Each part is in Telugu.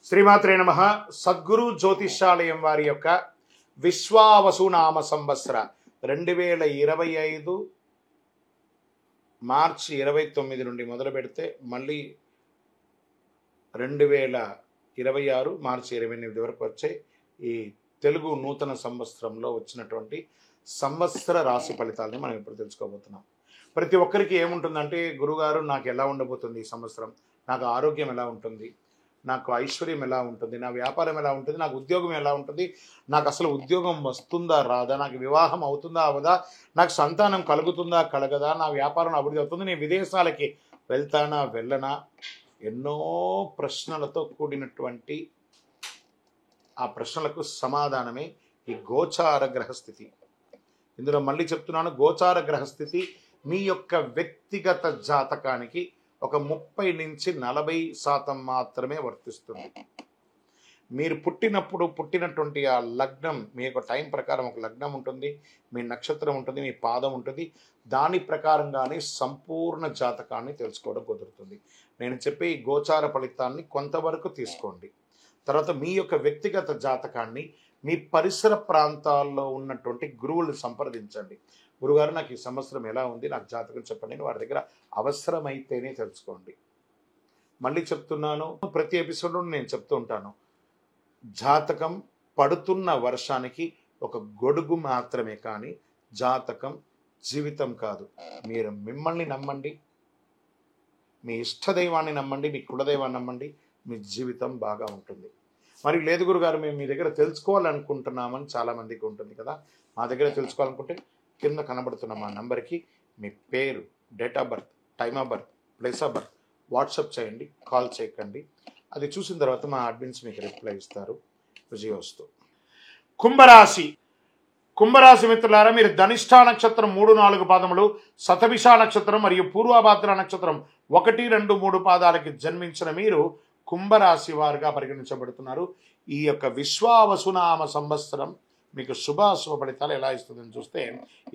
శ్రీమాత్రే నమః. సద్గురు జ్యోతిష్యాలయం వారి యొక్క విశ్వావసునామ సంవత్సర 2025 మార్చి 29 నుండి మొదలు పెడితే మళ్ళీ 2026 మార్చి 28 వరకు వచ్చే ఈ తెలుగు నూతన సంవత్సరంలో వచ్చినటువంటి సంవత్సర రాశి ఫలితాలని మనం ఇప్పుడు తెలుసుకోబోతున్నాం. ప్రతి ఒక్కరికి ఏముంటుందంటే, గురుగారు నాకు ఎలా ఉండబోతుంది ఈ సంవత్సరం, నాకు ఆరోగ్యం ఎలా ఉంటుంది, నాకు ఐశ్వర్యం ఎలా ఉంటుంది, నా వ్యాపారం ఎలా ఉంటుంది, నాకు ఉద్యోగం ఎలా ఉంటుంది, నాకు అసలు ఉద్యోగం వస్తుందా రాదా, నాకు వివాహం అవుతుందా అవదా, నాకు సంతానం కలుగుతుందా కలగదా, నా వ్యాపారం అభివృద్ధి అవుతుంది, నేను విదేశాలకి వెళ్తానా వెళ్ళనా, ఎన్నో ప్రశ్నలతో కూడినటువంటి ఆ ప్రశ్నలకు సమాధానమే ఈ గోచార గ్రహస్థితి. ఇందులో మళ్ళీ చెప్తున్నాను, గోచార గ్రహస్థితి మీ యొక్క వ్యక్తిగత జాతకానికి ఒక 30 నుంచి 40% మాత్రమే వర్తిస్తుంది. మీరు పుట్టినటువంటి ఆ లగ్నం, మీ యొక్క టైం ప్రకారం ఒక లగ్నం ఉంటుంది, మీ నక్షత్రం ఉంటుంది, మీ పాదం ఉంటుంది, దాని ప్రకారంగానే సంపూర్ణ జాతకాన్ని తెలుసుకోవడం కుదురుతుంది. నేను చెప్పే ఈ గోచార ఫలితాన్ని కొంతవరకు తీసుకోండి. తర్వాత మీ యొక్క వ్యక్తిగత జాతకాన్ని మీ పరిసర ప్రాంతాల్లో ఉన్నటువంటి గురువులను సంప్రదించండి. గురుగారు నాకు ఈ సంవత్సరం ఎలా ఉంది, నాకు జాతకం చెప్పండి అని వారి దగ్గర అవసరమైతేనే తెలుసుకోండి. మళ్ళీ చెప్తున్నాను, ప్రతి ఎపిసోడ్లో నేను చెప్తూ ఉంటాను, జాతకం పడుతున్న వర్షానికి ఒక గొడుగు మాత్రమే, కానీ జాతకం జీవితం కాదు. మీరు మిమ్మల్ని నమ్మండి, మీ ఇష్టదైవాన్ని నమ్మండి, మీ కులదైవాన్ని నమ్మండి, మీ జీవితం బాగా ఉంటుంది. మరి లేదు గురుగారు, మేము మీ దగ్గర తెలుసుకోవాలనుకుంటున్నామని చాలామందికి ఉంటుంది కదా. మా దగ్గర తెలుసుకోవాలనుకుంటే కింద కనబడుతున్న మా నంబర్కి మీ పేరు, date of birth, time of birth, place of birth WhatsApp చేయండి, కాల్ చేయకండి. అది చూసిన తర్వాత మా అడ్మిన్స్ మీకు రిప్లై ఇస్తారు. విజయోస్తు. కుంభరాశి మిత్రులారా, మీరు ధనిష్ఠా నక్షత్రం 3, 4 పాదములు, శతభిష నక్షత్రం మరియు పూర్వభాద్ర నక్షత్రం 1, 2, 3 పాదాలకి జన్మించిన మీరు కుంభరాశి వారుగా పరిగణించబడుతున్నారు. ఈ యొక్క విశ్వావసునామ సంవత్సరం మీకు శుభాశుభ ఫలితాలు ఎలా ఇస్తుందని చూస్తే,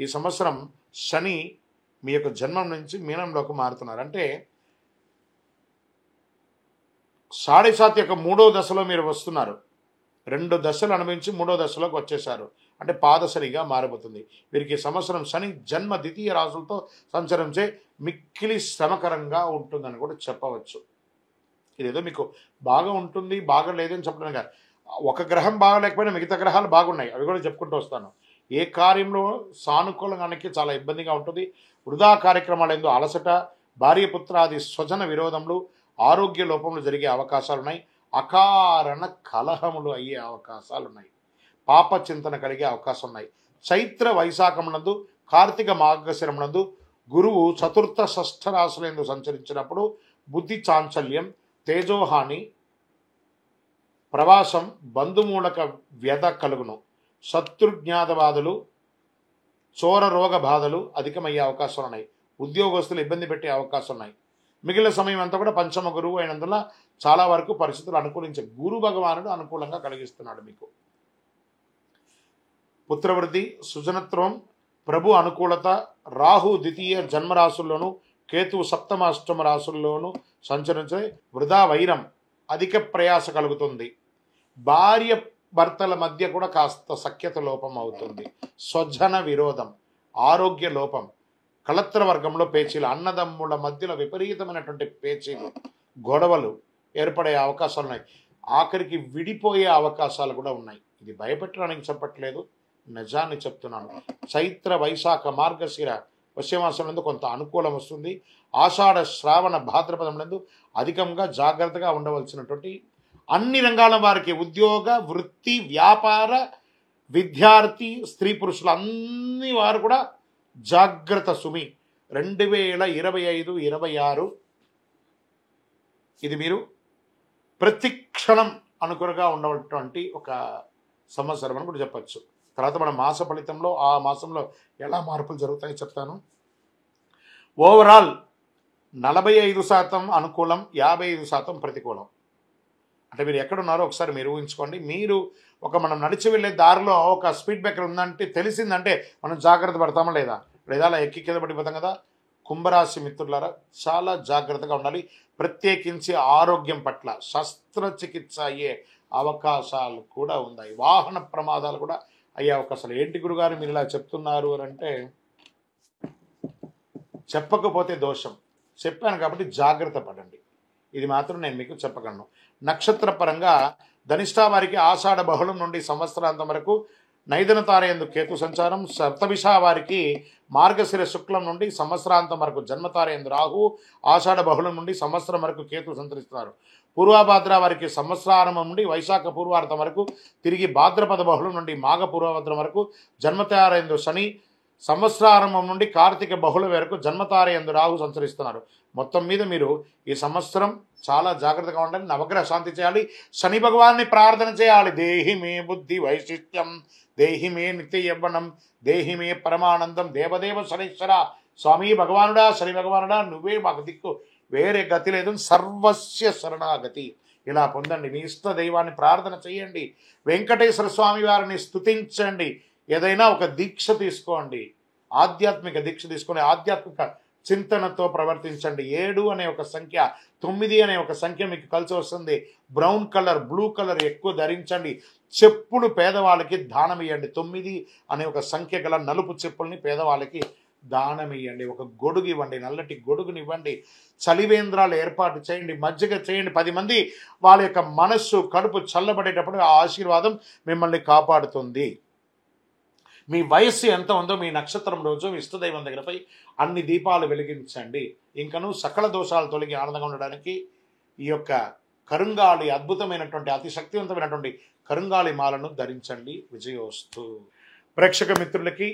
ఈ సంవత్సరం శని మీ యొక్క జన్మం నుంచి మీనంలోకి మారుతున్నారు. అంటే 7.5 యొక్క 3వ దశలో మీరు వస్తున్నారు. 2 దశలు అనుభవించి 3వ దశలోకి వచ్చేసారు. అంటే పాదశనిగా మారబోతుంది. వీరికి సంవత్సరం శని జన్మ ద్వితీయ రాశులతో సంచరించే మిక్కిలి శ్రమకరంగా ఉంటుందని కూడా చెప్పవచ్చు. ఇదేదో మీకు బాగా ఉంటుంది, బాగా లేదని చెప్పడం కాదు. ఒక గ్రహం బాగా లేకపోయినా మిగతా గ్రహాలు బాగున్నాయి, అవి కూడా చెప్పుకుంటూ వస్తాను. ఏ కార్యంలో సానుకూలంగానికి చాలా ఇబ్బందిగా ఉంటుంది. వృధా కార్యక్రమాలు ఎందు అలసట, భార్యపుత్రాది స్వజన విరోధములు, ఆరోగ్య లోపములు జరిగే అవకాశాలు ఉన్నాయి. అకారణ కలహములు అయ్యే అవకాశాలు ఉన్నాయి. పాప చింతన కలిగే అవకాశం ఉన్నాయి. చైత్ర వైశాఖమునందు, కార్తీక మార్గశిరమునందు గురువు చతుర్థ షష్ఠ రాశులందు సంచరించినప్పుడు బుద్ధి చాంచల్యం, తేజోహాని, ప్రవాసం, బంధుమూలక వ్యధ కలుగును. శత్రుజ్ఞాత బాధలు, చోర రోగ బాధలు అధికమయ్యే అవకాశాలు ఉన్నాయి. ఉద్యోగస్తులు ఇబ్బంది పెట్టే అవకాశం ఉన్నాయి. మిగిలిన సమయం అంతా కూడా పంచమ గురువు అయినందున చాలా వరకు పరిస్థితులు అనుకూలించే గురు భగవానుడు అనుకూలంగా కలిగిస్తున్నాడు. మీకు పుత్రవృద్ధి, సుజనత్వం, ప్రభు అనుకూలత, రాహు ద్వితీయ జన్మరాశుల్లోనూ, కేతువు సప్తమ అష్టమ రాశుల్లోనూ సంచరించే వృధా వైరం, అధిక ప్రయాస కలుగుతుంది. భార్య భర్తల మధ్య కూడా కాస్త సఖ్యత లోపం అవుతుంది. స్వజన విరోధం, ఆరోగ్య లోపం, కళత్ర వర్గంలో పేచీలు, అన్నదమ్ముల మధ్యలో విపరీతమైనటువంటి పేచీలు, గొడవలు ఏర్పడే అవకాశాలు ఉన్నాయి. ఆఖరికి విడిపోయే అవకాశాలు కూడా ఉన్నాయి. ఇది భయపెట్టడానికి చెప్పట్లేదు, నిజాన్ని చెప్తున్నాను. చైత్ర వైశాఖ మార్గశిర వశ్యమాసంలో కొంత అనుకూలం వస్తుంది. ఆషాఢ శ్రావణ భాద్రపదంలో అధికంగా జాగ్రత్తగా ఉండవలసినటువంటి అన్ని రంగాల వారికి, ఉద్యోగ, వృత్తి, వ్యాపార, విద్యార్థి, స్త్రీ పురుషులు అన్ని వారు కూడా జాగ్రత్త సుమి. 2025, 26 ఇది మీరు ప్రతి క్షణం అనుకూలంగా ఉండేటువంటి ఒక సంవత్సరం అని కూడా చెప్పచ్చు. తర్వాత మన మాస ఫలితంలో ఆ మాసంలో ఎలా మార్పులు జరుగుతాయో చెప్తాను. ఓవరాల్ 45% అనుకూలం, 55% ప్రతికూలం. అంటే మీరు ఎక్కడున్నారో ఒకసారి మీరు ఊహించుకోండి. మీరు మనం నడిచి వెళ్ళే దారిలో ఒక స్పీడ్ బ్రేకర్ ఉందంటే, తెలిసిందంటే మనం జాగ్రత్త పడతామా లేదా? లేదా అలా ఎక్కి కింద పడిపోతాం కదా. కుంభరాశి మిత్రులారా చాలా జాగ్రత్తగా ఉండాలి. ప్రత్యేకించి ఆరోగ్యం పట్ల శస్త్రచికిత్స అయ్యే అవకాశాలు కూడా ఉన్నాయి. వాహన ప్రమాదాలు కూడా అయ్యే అవకాశాలు. ఏంటి గురుగారు మీరు ఇలా చెప్తున్నారు అని అంటే, చెప్పకపోతే దోషం, చెప్పాను కాబట్టి జాగ్రత్త పడండి. ఇది మాత్రం నేను మీకు చెప్పగలను. నక్షత్ర పరంగా ధనిష్టా వారికి ఆషాఢ బహుళం నుండి సంవత్సరాంతం వరకు నైదన తారయందు కేతు సంచారం. సప్తభిష వారికి మార్గశిర శుక్లం నుండి సంవత్సరాంతం వరకు జన్మతారయందు రాహు. ఆషాఢ బహుళం నుండి సంవత్సరం వరకు కేతు సంచరిస్తున్నారు. పూర్వభాద్ర వారికి సంవత్సరారంభం నుండి వైశాఖ పూర్వార్థం వరకు, తిరిగి భాద్రపద బహుళం నుండి మాఘ పూర్వభద్రం వరకు జన్మతారయందు శని. సంవత్సరారంభం నుండి కార్తీక బహుళ వరకు జన్మతారయందు రాహు సంచరిస్తున్నారు. మొత్తం మీద మీరు ఈ సంవత్సరం చాలా జాగ్రత్తగా ఉండాలి. నవగ్రహ శాంతి చేయాలి. శని భగవాన్ని ప్రార్థన చేయాలి. దేహి మే బుద్ధి వైశిష్ట్యం, దేహి మే నిత్య యవ్వనం, దేహి మే పరమానందం, దేవదేవ శనీశ్వర స్వామి భగవానుడా, శని భగవానుడా నువ్వే మాకు దిక్కు, వేరే గతి లేదు, సర్వస్య శరణాగతి. ఇలా పొందండి. మీ ఇష్ట దైవాన్ని ప్రార్థన చేయండి. వెంకటేశ్వర స్వామి వారిని స్తుతించండి. ఏదైనా ఒక దీక్ష తీసుకోండి, ఆధ్యాత్మిక దీక్ష తీసుకొని ఆధ్యాత్మిక చింతనతో ప్రవర్తించండి. 7 అనే ఒక సంఖ్య, 9 అనే ఒక సంఖ్య మీకు కలిసి వస్తుంది. బ్రౌన్ కలర్, బ్లూ కలర్ ఎక్కువ ధరించండి. చెప్పులు పేదవాళ్ళకి దానం ఇవ్వండి. 9 అనే ఒక సంఖ్య గల నలుపు చెప్పుల్ని పేదవాళ్ళకి దానం ఇవ్వండి. ఒక గొడుగు ఇవ్వండి, నల్లటి గొడుగునివ్వండి. చలివేంద్రాలు ఏర్పాటు చేయండి, మజ్జిగ చేయండి. 10 మంది వాళ్ళ యొక్క మనస్సు కడుపు చల్లబడేటప్పుడు ఆ ఆశీర్వాదం మిమ్మల్ని కాపాడుతుంది. మీ వయస్సు ఎంత ఉందో మీ నక్షత్రం రోజు మీ ఇష్టదైవం దగ్గరపై అన్ని దీపాలు వెలిగించండి. ఇంకను సకల దోషాలు తొలగి ఆనందంగా ఉండడానికి ఈ యొక్క కరుంగాళి, అద్భుతమైనటువంటి అతి శక్తివంతమైనటువంటి కరుంగాళి మాలను ధరించండి. విజయోస్తు. ప్రేక్షక మిత్రులకి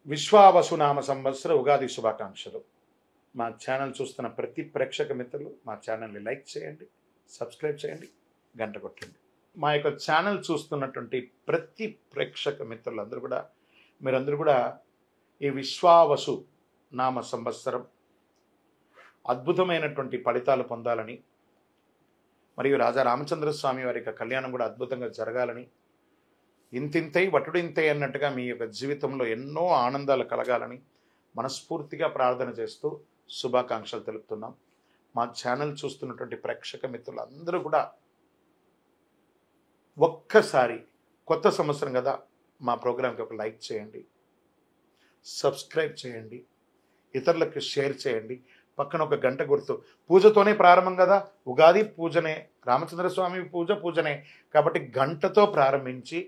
విశ్వావసునామ సంవత్సర ఉగాది శుభాకాంక్షలు. మా ఛానల్ చూస్తున్న ప్రతి ప్రేక్షక మిత్రులు మా ఛానల్ని లైక్ చేయండి, సబ్స్క్రైబ్ చేయండి, గంట కొట్టండి. మా యొక్క ఛానల్ చూస్తున్నటువంటి ప్రతి ప్రేక్షక మిత్రులందరూ కూడా మీరందరూ కూడా ఈ విశ్వావసు నామ సంవత్సరం అద్భుతమైనటువంటి ఫలితాలు పొందాలని, మరియు రాజా రామచంద్ర స్వామి వారి యొక్క కళ్యాణం కూడా అద్భుతంగా జరగాలని, ఇంతింతై వటుడింతై అన్నట్టుగా మీ యొక్క జీవితంలో ఎన్నో ఆనందాలు కలగాలని మనస్ఫూర్తిగా ప్రార్థన చేస్తూ శుభాకాంక్షలు తెలుపుతున్నాం. మా ఛానల్ చూస్తున్నటువంటి ప్రేక్షక మిత్రులందరూ కూడా ఒక్కసారి కొత్త సంవత్సరం కదా, మా ప్రోగ్రాంకి ఒక లైక్ చేయండి, సబ్స్క్రైబ్ చేయండి, ఇతరులకు షేర్ చేయండి. పక్కన ఒక గంట గుర్తు. పూజతోనే ప్రారంభం కదా, ఉగాది పూజనే, రామచంద్రస్వామి పూజనే కాబట్టి గంటతో ప్రారంభించి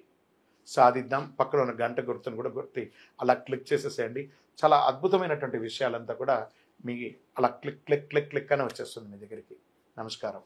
సాధిద్దాం. పక్కన ఉన్న గంట గుర్తును కూడా గుర్తి అలా క్లిక్ చేసేసేయండి. చాలా అద్భుతమైనటువంటి విషయాలంతా కూడా మీ అలా క్లిక్ క్లిక్ క్లిక్ క్లిక్ అని వచ్చేస్తుంది మీ దగ్గరికి. నమస్కారం.